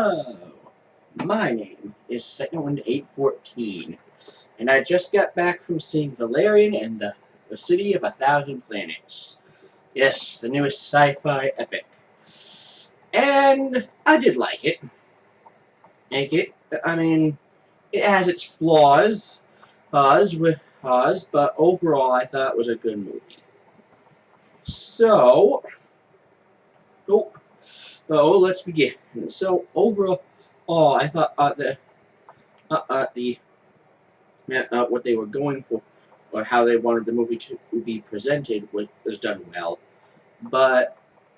Hello! My name is Reelwind 814, and I just got back from seeing Valerian and the City of a Thousand Planets. Yes, the newest sci-fi epic. And I did like it. I mean, it has its flaws, but overall I thought it was a good movie. So, let's begin. So overall, I thought what they were going for, or how they wanted the movie to be presented, was done well. But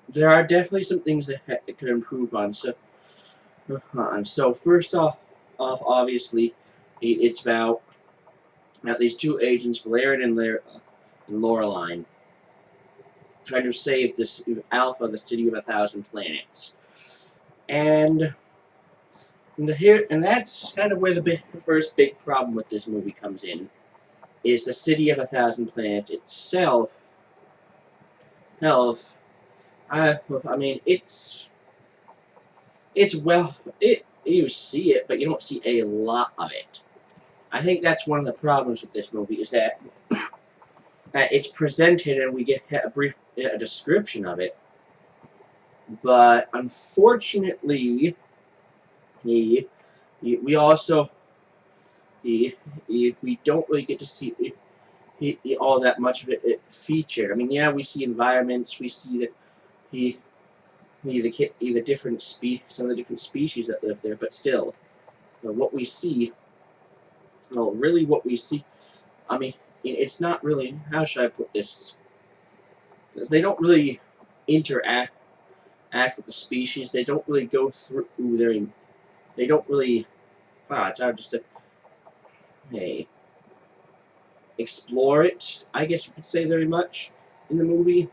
there are definitely some things that it could improve on. So first off, obviously, it's about these two agents, Valerian and Laureline, trying to save this Alpha, the City of a Thousand Planets, and that's kind of where the first big problem with this movie comes in. Is the City of a Thousand Planets itself? I mean, you see it, but you don't see a lot of it. I think that's one of the problems with this movie is that it's presented and we get a brief description of it, but unfortunately, we don't really get to see all that much of it featured. I mean, yeah, we see environments, we see the different some of the different species that live there, but still, what we see, really what we see, I mean, it's not really, how should I put this? They don't really interact with the species. They don't really go through they don't really, it's hard to say, hey, explore it, I guess you could say, very much in the movie.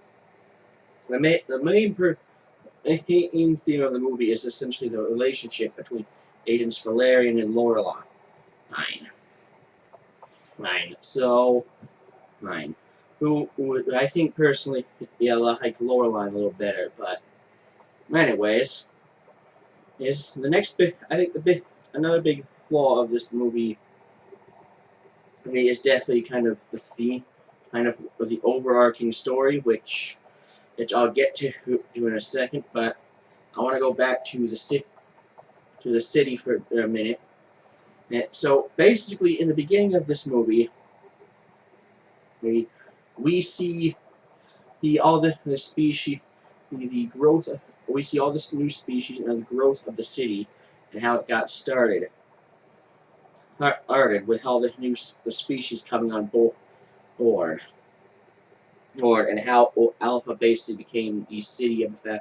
The main theme of the movie is essentially the relationship between Agents Valerian and Laureline. Who I think personally, yeah, I like Laureline a little better, but anyways, is the next big, I think another big flaw of this movie is definitely kind of the theme, kind of the overarching story, which I'll get to in a second, but I want to go back to the city for a minute. So basically, in the beginning of this movie, we see all the species, the growth. We see all this new species and the growth of the city, and how it got started. With all the species coming on board, and how Alpha basically became the City of a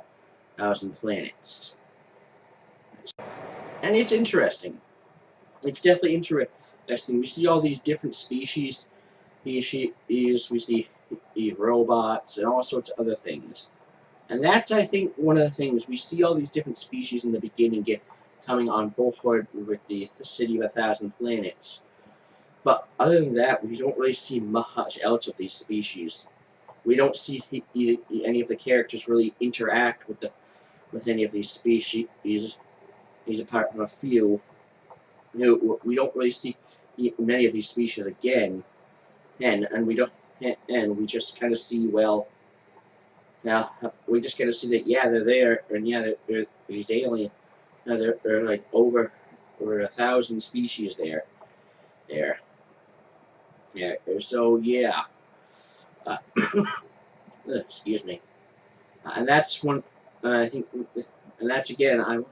Thousand Planets. And it's interesting. It's definitely interesting. We see all these different species. We see robots and all sorts of other things. And that's, I think, one of the things. We see all these different species in the beginning coming on board with the City of a Thousand Planets. But other than that, we don't really see much else of these species. We don't see any of the characters really interact with any of these species. Apart from a few, we don't really see many of these species again, and we just kind of see, well, now we just kind of see that, yeah, they're there, and yeah, they're these aliens. Now there are like over 1,000 species there. Yeah. So yeah. Excuse me. And that's one. I think, and that's again. I'm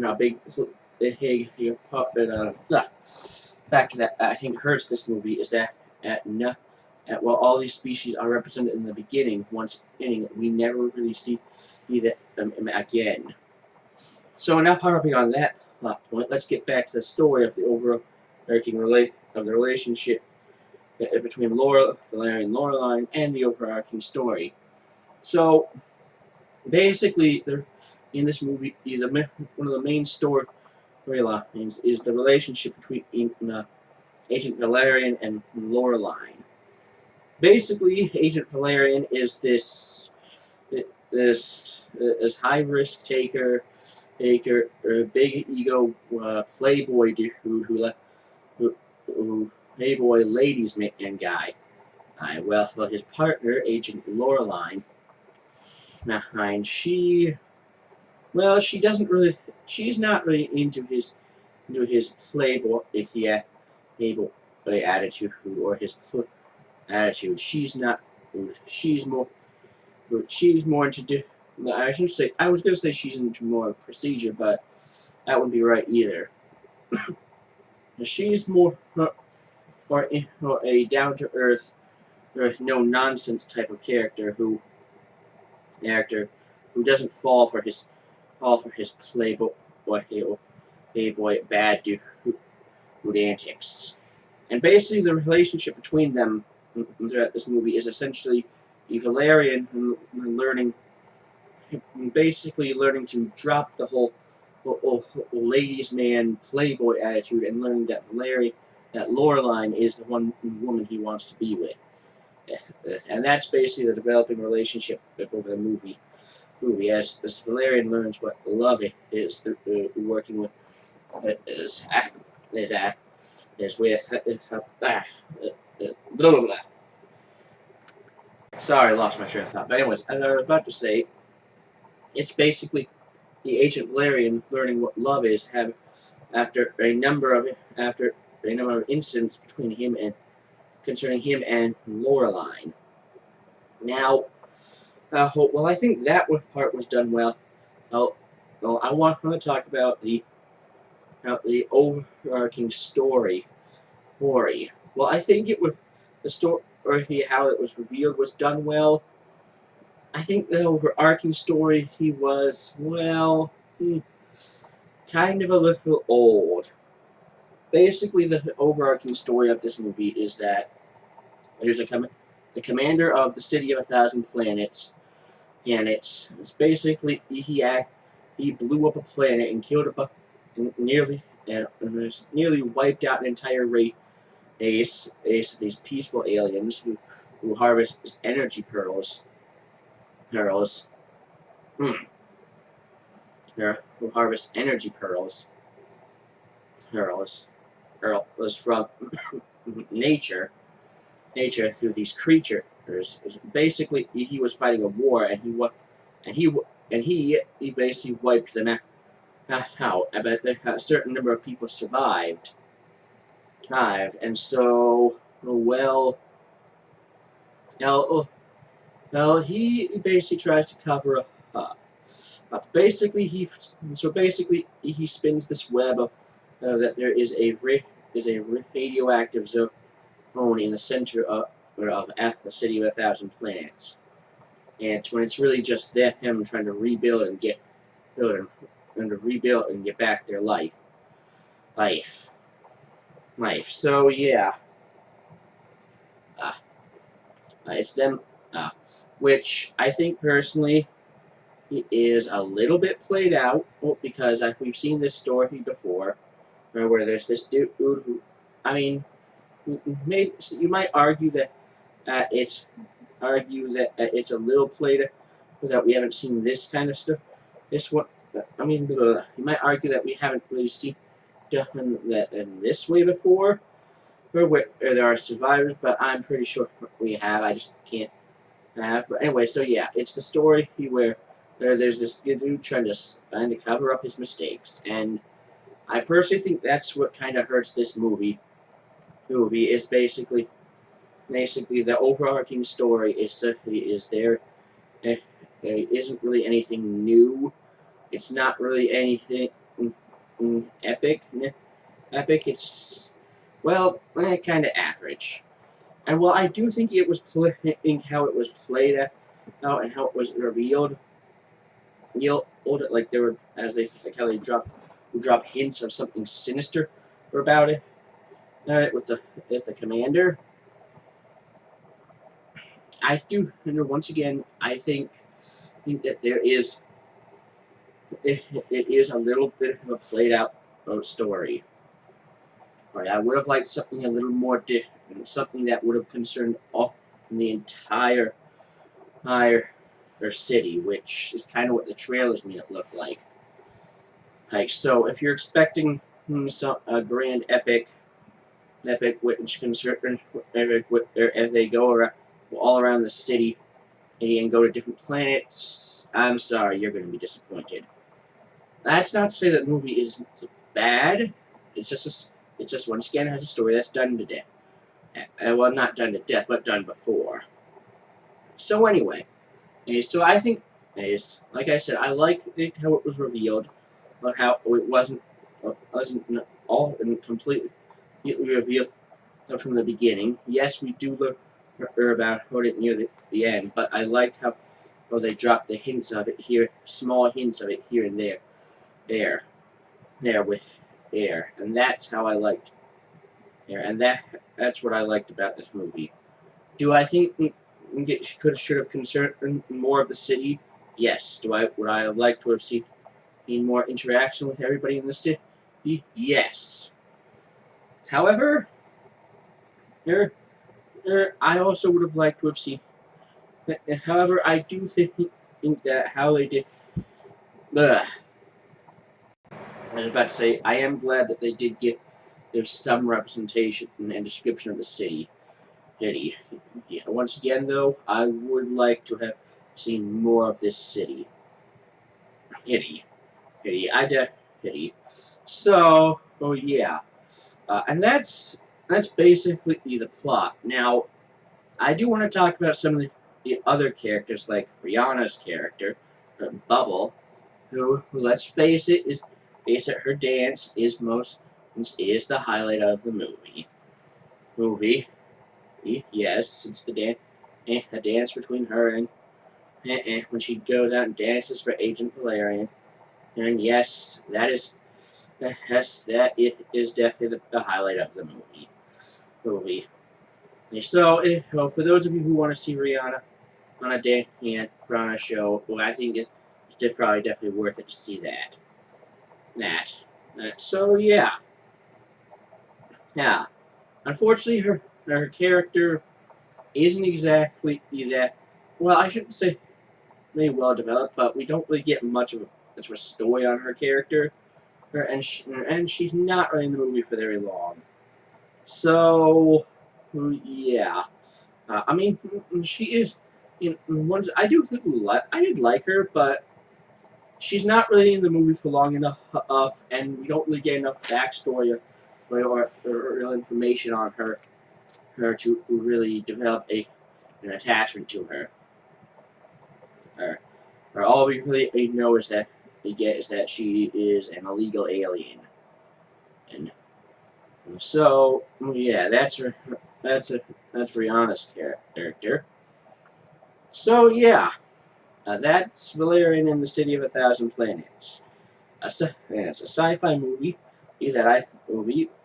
a big part that factor that I think hurts this movie is that while all these species are represented in the beginning, we never really see them again. So now harping on that plot point, let's get back to the story of the overarching relationship between Valerian and Laureline, and the overarching story. So basically, in this movie, one of the main storylines is the relationship between Agent Valerian and Laureline. Basically, Agent Valerian is this high risk taker. Baker, big ego playboy dude who playboy ladies man guy. Well, his partner, Agent Laureline, she doesn't really, she's not really into his playboy, yeah, playboy attitude or his attitude. She's more, she's more into. I shouldn't say. I was gonna say she's into more procedure, but that wouldn't be right either. She's more, or a down to earth, no nonsense type of character who doesn't fall for his playboy bad dude antics. And basically, the relationship between them throughout this movie is essentially Valerian learning, basically learning to drop the whole ladies' man playboy attitude and learning that that Laureline is the one woman he wants to be with. And that's basically the developing relationship over the movie as Valerian learns what love is through working with is with blah blah blah. Sorry, I lost my train of thought. But anyways, as I was about to say, it's basically the Agent Valerian learning what love is have after a number of incidents between him and concerning him and Laureline. Now, well, I think that part was done well. Well, I want to talk about the overarching story. Well, I think the story or how it was revealed was done well. I think the overarching story he was kind of a little old. Basically, the overarching story of this movie is that there's the commander of the city of 1,000 planets. And it's basically he blew up a planet and killed nearly wiped out an entire race of these peaceful aliens who harvest energy pearls. Hmm. Who harvest energy pearls from nature through these creatures. Basically, he was fighting a war, and he basically wiped them out. But a certain number of people survived, and so he basically tries to cover up. Basically, he spins this web of that there is a radioactive zone in the center of the city of 1,000 planets, and when it's really just him trying to rebuild and get back their life. So yeah, it's them, which I think personally is a little bit played out because we've seen this story before, where there's this dude who, I mean, maybe you might argue that it's a little played that we haven't seen this kind of stuff. This one, I mean, you might argue that we haven't really seen done that in this way before, where there are survivors, but I'm pretty sure we have. I just can't have. But anyway, so yeah, it's the story where there's this dude trying to cover up his mistakes, and I personally think that's what kind of hurts this movie. Is basically the overarching story is there. There isn't really anything new. It's not really anything epic. It's kind of average. And while I do think it was how it was played out and how it was revealed, like they were how they drop hints of something sinister about it. With the commander, I do. Once again, I think that there is it is a little bit of a played out story. Right, I would have liked something a little more different, something that would have concerned all the entire city, which is kind of what the trailers made it look like. Like, so if you're expecting some a grand epic which concern epic if they go around all around the city and go to different planets, I'm sorry, you're going to be disappointed. That's not to say that the movie is bad. It's just once again has a story that's done to death. Well, not done to death, but done before. So anyway, so I think, like I said, I liked how it was revealed, but how it wasn't all completely revealed from the beginning. Yes, we do learn about it near the end, but I liked how they dropped the hints of it here, small hints of it here and there with air, and that's how I liked air, and that's what I liked about this movie. Do I think it should have concerned more of the city? Yes. Would I have liked to have seen more interaction with everybody in the city? Yes. However, I also would have liked to have seen. However, I do think that how they did. Ugh. I was about to say, I am glad that they did give some representation and description of the city. Yeah, once again, though, I would like to have seen more of this city. Hitty. Hitty. So, oh yeah. And that's basically the plot. Now, I do want to talk about some of the other characters, like Rihanna's character, Bubble, who let's face it, her dance is the highlight of the movie. Yes, it's the dance between her and when she goes out and dances for Agent Valerian. And yes, that is definitely the highlight of the movie. So, well, for those of you who want to see Rihanna on a Rihanna show, well, I think it's probably definitely worth it to see that. So yeah. Unfortunately, her character isn't exactly that. Well, I shouldn't say really well developed, but we don't really get much of a story on her character, and she's not really in the movie for very long. So yeah, I mean, she is. I did like her, but she's not really in the movie for long enough, and we don't really get enough backstory or real information on her to really develop an attachment to her. Or all we really know is that she is an illegal alien, and so yeah, that's Rihanna's character. So yeah, that's Valerian in the City of a Thousand Planets. It's a sci-fi movie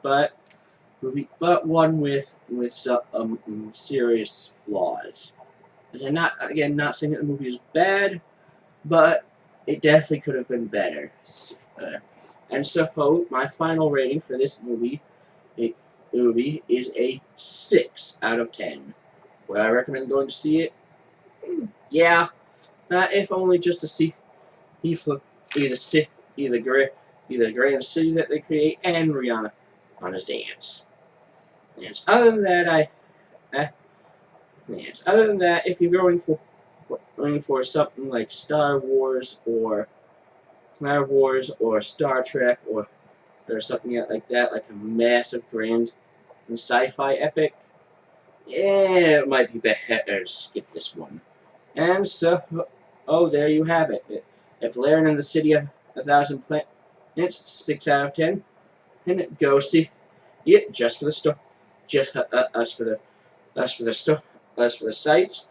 but one with some serious flaws. I'm not saying that the movie is bad, but it definitely could have been better. And so my final rating for this movie is a 6 out of 10. Would I recommend going to see it? Yeah, if only just to see either the grand city that they create and Rihanna on his dance. And other than that, if you're going for something like Star Wars or Star Trek or something like that, like a massive grand sci-fi epic, yeah, it might be better to skip this one. And so, oh, there you have it. If Valerian in the City of a Thousand Planets, 6 out of 10, and go see it just for the story, just us for the sights,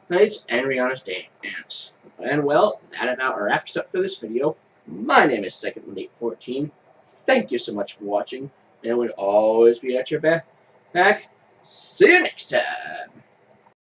and Rihanna's dance. And well, that about wraps up for this video. My name is Second1814. Thank you so much for watching, and I would always be at your back. See you next time.